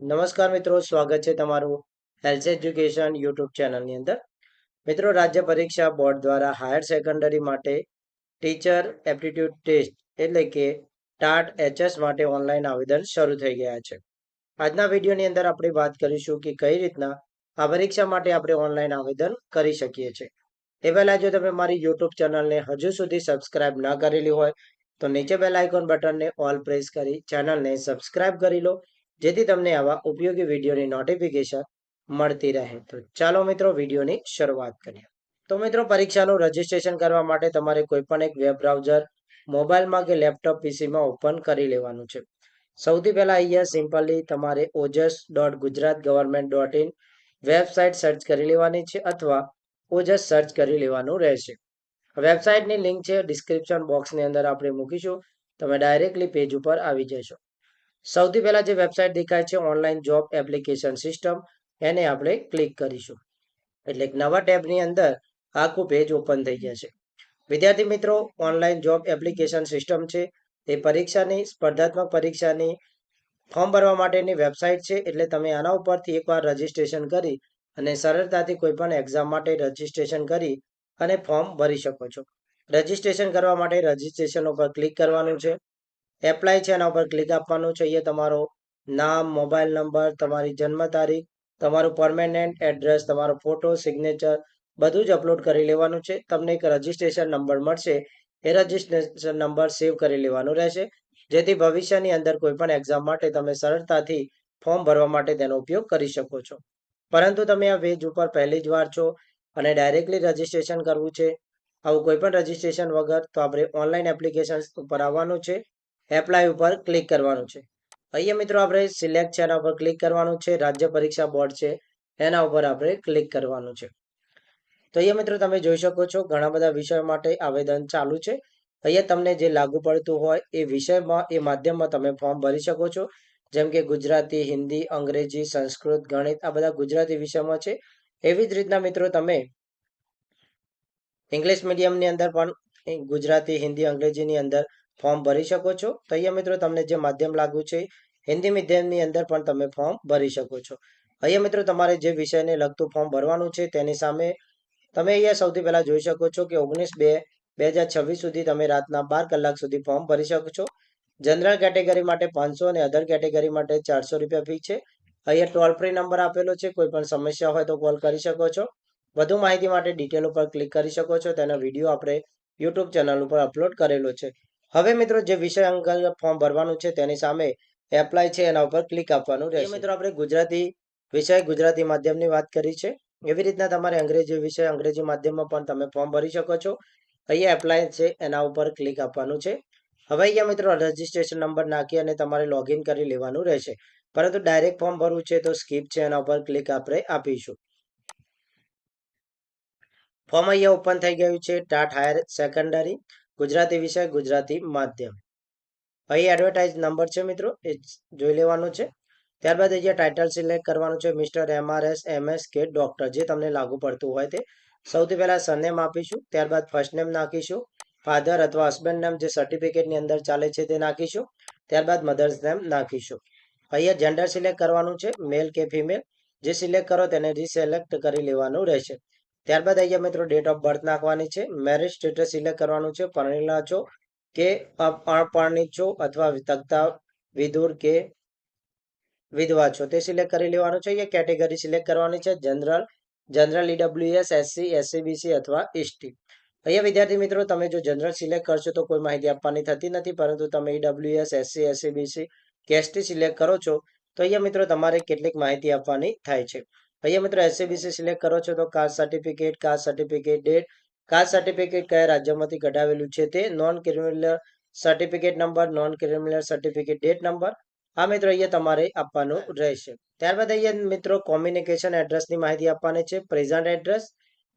નમસ્કાર મિત્રો, સ્વાગત છે તમારું હેલ્થ એજ્યુકેશન યુટ્યુબ ચેનલની અંદર. મિત્રો, રાજ્ય પરીક્ષા બોર્ડ દ્વારા હાયર સેકન્ડરી માટે ટીચર એપ્ટિટ્યૂડ ટેસ્ટ એટલે કે ટાટ એચએસ માટે ઓનલાઈન આવેદન શરૂ થઈ ગયા છે. આજના વિડીયોની અંદર આપણે વાત કરીશું કે કઈ રીતના આ પરીક્ષા માટે આપણે ઓનલાઈન આવેદન કરી શકીએ છીએ. એ પહેલાં જો તમે મારી યુટ્યુબ ચેનલને હજુ સુધી સબસ્ક્રાઇબ ન કરેલી હોય તો નીચે બેલ આઇકોન બટનને ઓલ પ્રેસ કરી ચેનલને સબસ્ક્રાઇબ કરી લો, જેથી તમને આવા ઉપયોગી વિડીયોની નોટિફિકેશન મળતી રહે. તો ચાલો મિત્રો, વિડીયોની શરૂઆત કરીએ. તો મિત્રો, પરીક્ષાનું રજીસ્ટ્રેશન કરવા માટે તમારે કોઈ પણ એક વેબ બ્રાઉઝર મોબાઈલમાં કે લેપટોપ પીસીમાં ઓપન કરી લેવાનું છે. સૌથી પહેલા અહીંયા સિમ્પલી તમારે ojas.gujaratgovernment.in વેબસાઇટ સર્ચ કરી લેવાની છે અથવા ઓજસ સર્ચ કરી લેવાનું રહેશે. વેબસાઇટની લિંક છે ડિસ્ક્રિપ્શન બોક્સની અંદર આપણે મૂકીશું. તમે ડાયરેક્ટલી પેજ ઉપર આવી જશો. સૌથી પહેલા જે વેબસાઇટ દેખાય છે ઓનલાઈન જોબ એપ્લિકેશન સિસ્ટમ, એને આપણે ક્લિક કરીશું એટલે એક નવા ટેબની અંદર આખું પેજ ઓપન થઈ જશે. વિદ્યાર્થી મિત્રો, ઓનલાઈન જોબ એપ્લિકેશન સિસ્ટમ છે એ પરીક્ષાની સ્પર્ધાત્મક પરીક્ષાની ફોર્મ ભરવા માટેની વેબસાઇટ છે. એટલે તમે આના ઉપરથી એકવાર રજીસ્ટ્રેશન કરી અને સરળતાથી કોઈ પણ એક્ઝામ માટે રજીસ્ટ્રેશન કરી અને ફોર્મ ભરી શકો છો. રજીસ્ટ્રેશન કરવા માટે રજીસ્ટ્રેશન ઉપર ક્લિક કરવાનું છે. એપ્લાય છે એના ઉપર ક્લિક આપવાનું છે. અહીંયા તમારો નામ, મોબાઈલ નંબર, તમારી જન્મ તારીખ, તમારું પરમેનન્ટ એડ્રેસ, તમારો ફોટો, સિગ્નેચર બધું જ અપલોડ કરી લેવાનું છે. તમને એક રજીસ્ટ્રેશન નંબર મળશે, એ રજીસ્ટ્રેશન નંબર સેવ કરી લેવાનું રહેશે, જેથી ભવિષ્યની અંદર કોઈ પણ એક્ઝામ માટે તમે સરળતાથી ફોર્મ ભરવા માટે તેનો ઉપયોગ કરી શકો છો. પરંતુ તમે આ પેજ ઉપર પહેલી જ વાર છો અને ડાયરેક્ટલી રજીસ્ટ્રેશન કરવું છે, આવું કોઈ પણ રજીસ્ટ્રેશન વગર, તો આપણે ઓનલાઈન એપ્લિકેશન ઉપર આવવાનું છે. એપ્લાય ઉપર ક્લિક કરવાનું છે. અહીંયા મિત્રો આપણે સિલેક્ટ છે એના ઉપર ક્લિક કરવાનું છે. રાજ્ય પરીક્ષા બોર્ડ છે એના ઉપર આપણે ક્લિક કરવાનું છે. તો અહીંયા મિત્રો તમે જોઈ શકો છો ઘણા બધા વિષયો માટે આવેદન ચાલુ છે. અહીંયા તમને જે લાગુ પડતું હોય એ વિષયમાં, એ માધ્યમમાં તમે ફોર્મ ભરી શકો છો. જેમ કે ગુજરાતી, હિન્દી, અંગ્રેજી, સંસ્કૃત, ગણિત, આ બધા ગુજરાતી વિષયમાં છે. એવી જ રીતના મિત્રો તમે ઇંગ્લિશ મીડિયમની અંદર પણ ગુજરાતી, હિન્દી, અંગ્રેજીની અંદર ફોર્મ ભરી શકો છો. તો અહીંયા મિત્રો તમને જે માધ્યમ લાગુ છે હિન્દી મીડિયમની અંદર પણ તમે ફોર્મ ભરી શકો છો. અહીંયા મિત્રો તમારે જે વિષયને લગતું ફોર્મ ભરવાનું છે તેની સામે તમે અહીંયા સૌથી પહેલા જોઈ શકો છો કે 19/2/2026 સુધી તમે રાતના 12 કલાક સુધી ફોર્મ ભરી શકો છો. જનરલ કેટેગરી માટે 500 અને અધર કેટેગરી માટે 400 રૂપિયા ફી છે. અહીંયા ટોલ ફ્રી નંબર આપેલો છે, કોઈ પણ સમસ્યા હોય તો કોલ કરી શકો છો. વધુ માહિતી માટે ડિટેલ ઉપર ક્લિક કરી શકો છો. તેનો વિડીયો આપણે યુટ્યુબ ચેનલ ઉપર અપલોડ કરેલો છે. હવે મિત્રો જે વિષય અંતર્ગત ફોર્મ ભરવાનું છે તેની સામે એપ્લાય છે એના ઉપર ક્લિક આપવાનું રહેશે. મિત્રો આપણે ગુજરાતી વિષય ગુજરાતી માધ્યમની વાત કરી છે. એવી રીતના તમારે અંગ્રેજી વિષય અંગ્રેજી માધ્યમમાં પણ તમે ફોર્મ ભરી શકો છો. અહીંયા એપ્લાય છે એના ઉપર ક્લિક આપવાનું છે. હવે અહીંયા મિત્રો રજીસ્ટ્રેશન નંબર નાખી અને તમારે લોગિન કરી લેવાનું રહેશે. પરંતુ ડાયરેક્ટ ફોર્મ ભરવું છે તો સ્કીપ છે એના ઉપર ક્લિક આપણે આપીશું. ફોર્મ અહીંયા ઓપન થઈ ગયું છે. ટાટ હાયર સેકન્ડરી ગુજરાતી વિષય ગુજરાતી માધ્યમ. અહીં એડવર્ટાઇઝ નંબર છે મિત્રો, એ જોઈ લેવાનું છે. ત્યારબાદ અહીંયા ટાઇટલ સિલેક્ટ કરવાનું છે, મિસ્ટર MRS MS કે ડોક્ટર, જે તમને લાગુ પડતું હોય તે. સૌથી પહેલા સરનેમ આપીશું, ત્યારબાદ ફર્સ્ટ નેમ નાખીશું, ફાધર અથવા હસબન્ડ નેમ જે સર્ટિફિકેટની અંદર ચાલે છે તે નાખીશું, ત્યારબાદ મધર્સ નેમ નાખીશું. અહીંયા જેન્ડર સિલેક્ટ કરવાનું છે, મેલ કે ફિમેલ, જે સિલેક્ટ કરો તેને રીસિલેક્ટ કરી લેવાનું રહેશે. ત્યારબાદ અહીંયા મિત્રો ડેટ ઓફ બર્થ નાખવાની છે. મેરેજ સ્ટેટસ સિલેક્ટ કરવાનું છે, પરણેલા છો કે અપરિણિત છો અથવા તકતા વિધુર કે વિધવા છો તે સિલેક્ટ કરી લેવાનું છે. અહીંયા કેટેગરી સિલેક્ટ કરવાની છે, જનરલ EWS SC SCBC અથવા ST. અહીંયા વિદ્યાર્થી મિત્રો તમે જો જનરલ સિલેક્ટ કરશો તો કોઈ માહિતી આપવાની થતી નથી, પરંતુ તમે EWS SC SCBC કે ST સિલેક્ટ કરો છો તો અહીંયા મિત્રો તમારે કેટલીક માહિતી આપવાની થાય છે. અહીંયા મિત્રો SCBC સિલેક્ટ કરો છો તો caste certificate date, caste certificate કયા રાજ્યમાંથી કઢાવેલું છે તે, non criminal certificate number, non criminal certificate date number, આ મિત્રો અહીંયા તમારે આપવાનું રહેશે. ત્યારબાદ અહીંયા મિત્રો કોમ્યુનિકેશન એડ્રેસની માહિતી આપવાની છે. પ્રેઝન્ટ એડ્રેસ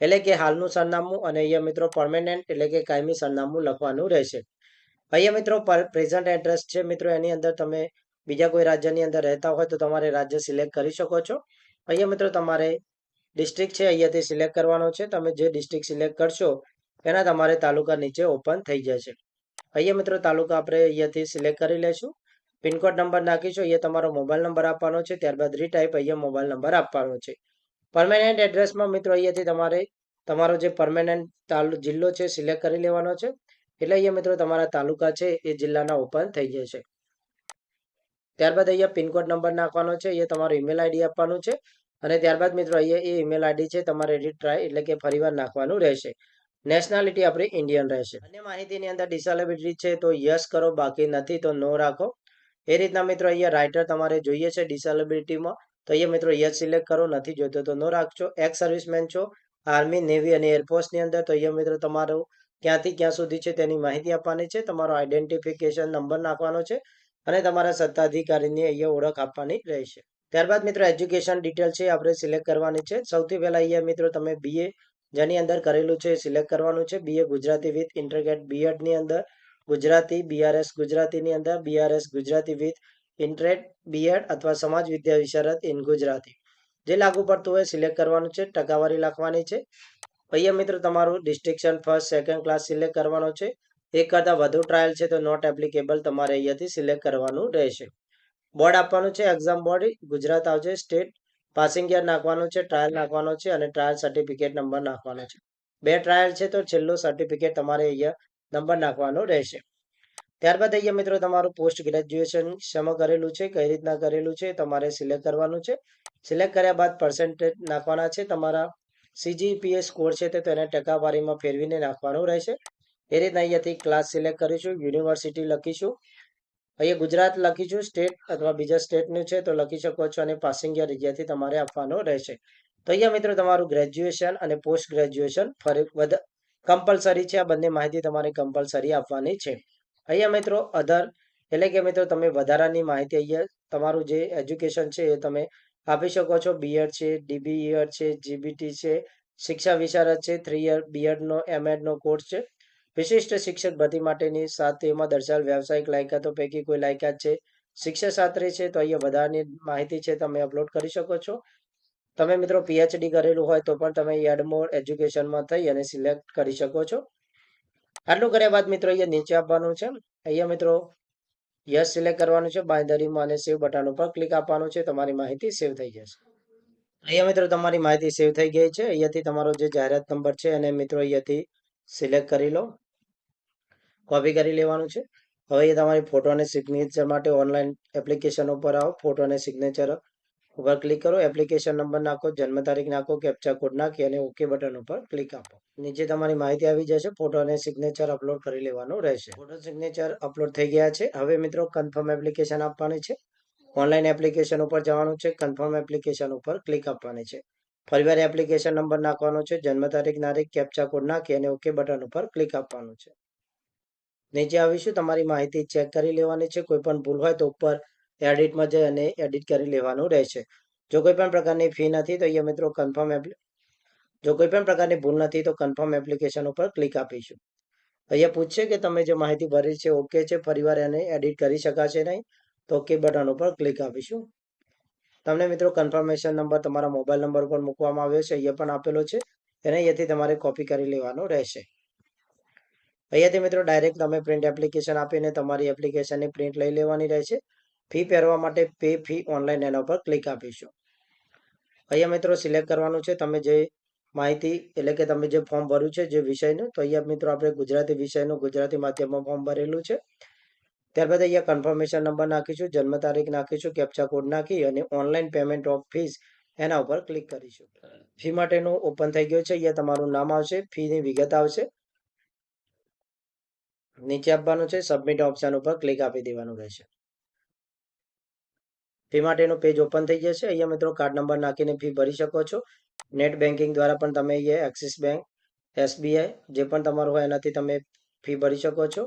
એટલે કે હાલનું સરનામું, અને અહીંયા મિત્રો પરમેનન્ટ એટલે કે કાયમી સરનામું લખવાનું રહેશે. અહીંયા મિત્રો પ્રેઝન્ટ એડ્રેસ છે મિત્રો, એની અંદર તમે બીજા કોઈ રાજ્યની અંદર રહેતા હોય તો તમારે રાજ્ય સિલેક્ટ કરી શકો છો. અહીંયા મિત્રો તમારે ડિસ્ટ્રિક્ટ છે અહીંયાથી સિલેક્ટ કરવાનો છે. તમે જે ડિસ્ટ્રિક્ટ સિલેક્ટ કરશો એના તમારે તાલુકા નીચે ઓપન થઈ જશે. અહીંયા મિત્રો તાલુકા આપણે અહીંયાથી સિલેક્ટ કરી લેશું. પિનકોડ નંબર નાખીશું, અહીંયા તમારો મોબાઈલ નંબર આપવાનો છે. ત્યારબાદ રીટાઈપ, અહીંયા મોબાઈલ નંબર આપવાનો છે. પરમેનન્ટ એડ્રેસમાં મિત્રો અહીંયાથી તમારે તમારો જે પરમેનન્ટ જિલ્લો છે સિલેક્ટ કરી લેવાનો છે. એટલે અહીંયા મિત્રો તમારા તાલુકા છે એ જિલ્લાના ઓપન થઈ જશે. ત્યારબાદ અહીંયા પિનકોડ નંબર નાખવાનો છે. અહીંયા તમારો ઈમેલ આઈડી આપવાનું છે. અને ત્યારબાદ મિત્રો અહીંયા એ ઈમેલ આઈડી છે તમારે રીટ્રાય એટલે કે ફરીવાર નાખવાનું રહેશે. નેશનાલિટી આપણી ઇન્ડિયન રહેશે. અન્ય માહિતીની અંદર ડિસેબિલિટી છે તો યસ કરો, બાકી નથી તો નો રાખો. એ રીતના મિત્રો અહીંયા રાઇટર તમારે જોઈએ છે ડિસેબિલિટીમાં તો અહીંયા મિત્રો યસ સિલેક્ટ કરો, નથી જોઈતો તો નો રાખજો. એક્સ સર્વિસમેન છો આર્મી, નેવી અને એરફોર્સની અંદર તો અહીંયા મિત્રો તમારું ક્યાંથી ક્યાં સુધી છે તેની માહિતી આપવાની છે. તમારો આઈડેન્ટિફિકેશન નંબર નાખવાનો છે અને તમારા સત્તાધિકારીની અહીંયા ઓળખ આપવાની રહેશે. ત્યારબાદ મિત્રો એજ્યુકેશન ડિટેલ છે આપણે સિલેક્ટ કરવાની છે. સૌથી પહેલાં અહીંયા મિત્રો તમે બીએ જેની અંદર કરેલું છે સિલેક્ટ કરવાનું છે. બીએ ગુજરાતી વિથ ઇન્ટરગ્રેટ બીએડની અંદર ગુજરાતી, બીઆરએસ ગુજરાતીની અંદર બીઆરએસ ગુજરાતી વિથ ઇન્ટરેટ બીએડ અથવા સમાજ વિદ્યા વિશારદ ઇન ગુજરાતી જે લાગુ પડતું હોય સિલેક્ટ કરવાનું છે. ટકાવારી લખવાની છે. અહીંયા મિત્રો તમારું distinction first second class select કરવાનો છે. એક કરતાં વધુ ટ્રાયલ છે તો નોટ એપ્લિકેબલ તમારે અહીંયાથી સિલેક્ટ કરવાનું રહેશે. બોર્ડ આપવાનું છે. એક્ઝામ બોર્ડ ગુજરાત આવશે. સ્ટેટ પાસિંગ યર નાખવાનું છે. ટ્રાયલ નાખવાનો છે અને ટ્રાયલ સર્ટિફિકેટ નંબર નાખવાનો છે. 2 ટ્રાયલ છે તો છેલ્લો સર્ટિફિકેટ તમારે અહીંયા નંબર નાખવાનો રહેશે. ત્યારબાદ અહીંયા મિત્રો તમારું પોસ્ટ ગ્રેજ્યુએશન શેમાં કરેલું છે, કઈ રીતના કરેલું છે તમારે સિલેક્ટ કરવાનું છે. સિલેક્ટ કર્યા બાદ પર્સન્ટેજ નાખવાના છે. તમારા CGPA સ્કોર છે તો તેને ટકાવારીમાં ફેરવીને નાખવાનું રહેશે. એ રીતના અહીંયાથી ક્લાસ સિલેક્ટ કરીશું. યુનિવર્સિટી લખીશું. અહીંયા ગુજરાત લખીશું. સ્ટેટ અથવા બીજા સ્ટેટનું છે તો લખી શકો છો અને પાસિંગ યર અહીંયાથી તમારે આપવાનો રહેશે. તો અહીંયા મિત્રો તમારું ગ્રેજ્યુએશન અને પોસ્ટ ગ્રેજ્યુએશન ફરી કમ્પલસરી છે. આ બંને માહિતી તમારે કમ્પલસરી આપવાની છે. અહીંયા મિત્રો અધર એટલે કે મિત્રો તમે વધારાની માહિતી અહીંયા તમારું જે એજ્યુકેશન છે એ તમે આપી શકો છો. બીએડ છે, DBEડ છે, GBT છે, શિક્ષા વિશારદ છે, 3 યર બીએડનો MEdનો કોર્સ છે. વિશિષ્ટ શિક્ષક ભરતી માટેની 7 તેમાં દર્શાવેલ વ્યવસાયિક લાયકાતો પૈકી કોઈ લાયકાત છે. શિક્ષાશાસ્ત્રી છે તો અહીંયા વધારાની માહિતી છે તમે અપલોડ કરી શકો છો. તમે મિત્રો PhD કરેલું હોય તો પણ તમે એડમોર એજ્યુકેશનમાં થઈ અને સિલેક્ટ કરી શકો છો. આટલું કર્યા બાદ મિત્રો અહીંયા નીચે આપવાનું છે. અહીંયા મિત્રો યસ સિલેક્ટ કરવાનું છે. બાંયધરીમાં અને સેવ બટન ઉપર ક્લિક આપવાનું છે. તમારી માહિતી સેવ થઈ જશે. અહીંયા મિત્રો તમારી માહિતી સેવ થઈ ગઈ છે. અહીંયાથી તમારો જે જાહેરાત નંબર છે અને મિત્રો અહીંયાથી સિલેક્ટ કરી લો, કોપી કરી લેવાનું છે. હવે એ તમારી ફોટો અને સિગ્નેચર માટે ઓનલાઈન એપ્લિકેશન ઉપર આવો. ફોટો અને સિગ્નેચર ઉપર ક્લિક કરો. એપ્લિકેશન નંબર નાખો, જન્મ તારીખ નાખો, કેપ્ચા કોડ નાખી અને ઓકે બટન ઉપર ક્લિક આપો. નીચે તમારી માહિતી આવી જશે. ફોટો અને સિગ્નેચર અપલોડ કરી લેવાનું રહેશે. ફોટો સિગ્નેચર અપલોડ થઈ ગયા છે. હવે મિત્રો કન્ફર્મ એપ્લિકેશન આપવાની છે. ઓનલાઈન એપ્લિકેશન ઉપર જવાનું છે. કન્ફર્મ એપ્લિકેશન ઉપર ક્લિક આપવાની છે. ફરીવાર એપ્લિકેશન નંબર નાખવાનો છે, જન્મ તારીખ, કેપ્ચા કોડ નાખી અને ઓકે બટન ઉપર ક્લિક આપવાનું છે. નીચે આવીશું. તમારી માહિતી ચેક કરી લેવાની છે. કોઈ પણ ભૂલ હોય તો ઉપર એડિટમાં જઈ અને એડિટ કરી લેવાનું રહેશે. જો કોઈ પણ પ્રકારની ફી નથી તો અહીંયા મિત્રો જો કોઈ પણ પ્રકારની ભૂલ નથી તો કન્ફર્મ એપ્લિકેશન ઉપર ક્લિક આપીશું. અહીંયા પૂછશે કે તમે જે માહિતી ભરી છે ઓકે છે, ફરીવાર એને એડિટ કરી શકાશે નહીં તો ઓકે બટન ઉપર ક્લિક આપીશું. તમને મિત્રો કન્ફર્મેશન નંબર તમારા મોબાઈલ નંબર પર મૂકવામાં આવ્યો છે. અહીંયા પણ આપેલો છે. એને અહીંયાથી તમારે કોપી કરી લેવાનો રહેશે. અહીંયાથી મિત્રો ડાયરેક્ટ તમે પ્રિન્ટ એપ્લિકેશન આપીને તમારી એપ્લિકેશનની પ્રિન્ટ લઈ લેવાની રહેશે. ફી પહેરવા માટે પે ફી ઓનલાઈન એના ઉપર ક્લિક આપીશું. અહીંયા મિત્રો સિલેક્ટ કરવાનું છે તમે જે માહિતી એટલે કે તમે જે ફોર્મ ભર્યું છે જે વિષયનું, તો અહીંયા મિત્રો આપણે ગુજરાતી વિષયનું ગુજરાતી માધ્યમમાં ફોર્મ ભરેલું છે. ત્યારબાદ અહીંયા કન્ફર્મેશન નંબર નાખીશું, જન્મ તારીખ નાખીશું, કેપ્ચા કોડ નાખી અને ઓનલાઈન પેમેન્ટ ઓફ ફીસ એના ઉપર ક્લિક કરીશું. ફી માટેનું ઓપન થઈ ગયું છે. અહીંયા તમારું નામ આવશે, ફીની વિગત આવશે, નીચે આપવાનું છે. સબમિટ ઓપ્શન ઉપર ક્લિક આપી દેવાનું રહેશે. ફી માટેનું પેજ ઓપન થઈ જશે. અહીંયા મિત્રો કાર્ડ નંબર નાખીને ફી ભરી શકો છો. નેટ બેન્કિંગ દ્વારા પણ તમે અહીંયા એક્સિસ બેંક, SBI જે પણ તમારું હોય એનાથી તમે ફી ભરી શકો છો.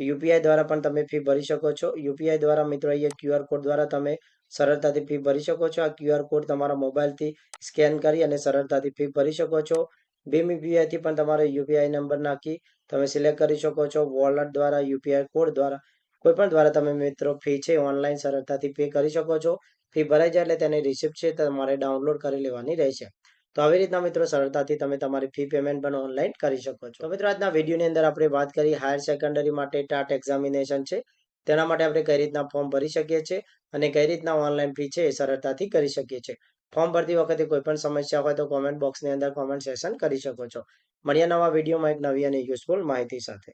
UPI દ્વારા પણ તમે ફી ભરી શકો છો. UPI દ્વારા મિત્રો અહીંયા QR કોડ દ્વારા તમે સરળતાથી ફી ભરી શકો છો. આ QR કોડ તમારા મોબાઈલથી સ્કેન કરી અને સરળતાથી ફી ભરી શકો છો. ભીમ UPI થી પણ તમારે UPI નંબર નાખી તમે સિલેક્ટ કરી શકો છો. વોલેટ દ્વારા, UPI કોડ દ્વારા, કોઈ પણ દ્વારા તમે મિત્રો ફી છે ઓનલાઈન સરળતાથી પે કરી શકો છો. ફી ભરાઈ જાય એટલે તેની રિસિપ્ટ છે તમારે ડાઉનલોડ કરી લેવાની રહેશે. તો આવી રીતના મિત્રો સરળતાથી તમે તમારી ફી પેમેન્ટ પણ ઓનલાઈન કરી શકો છો. તો મિત્રો આજના વિડીયોની અંદર આપણે વાત કરી હાયર સેકન્ડરી માટે ટાટ એક્ઝામિનેશન છે તેના માટે આપણે કઈ રીતના ફોર્મ ભરી શકીએ છીએ અને કઈ રીતના ઓનલાઈન ફી છે એ સરળતાથી કરી શકીએ છીએ. ફોર્મ ભરતી વખતે કોઈ પણ સમસ્યા હોય તો કોમેન્ટ બોક્સની અંદર કોમેન્ટ સેશન કરી શકો છો. મળીએ નવા વિડીયોમાં એક નવી અને યુઝફુલ માહિતી સાથે.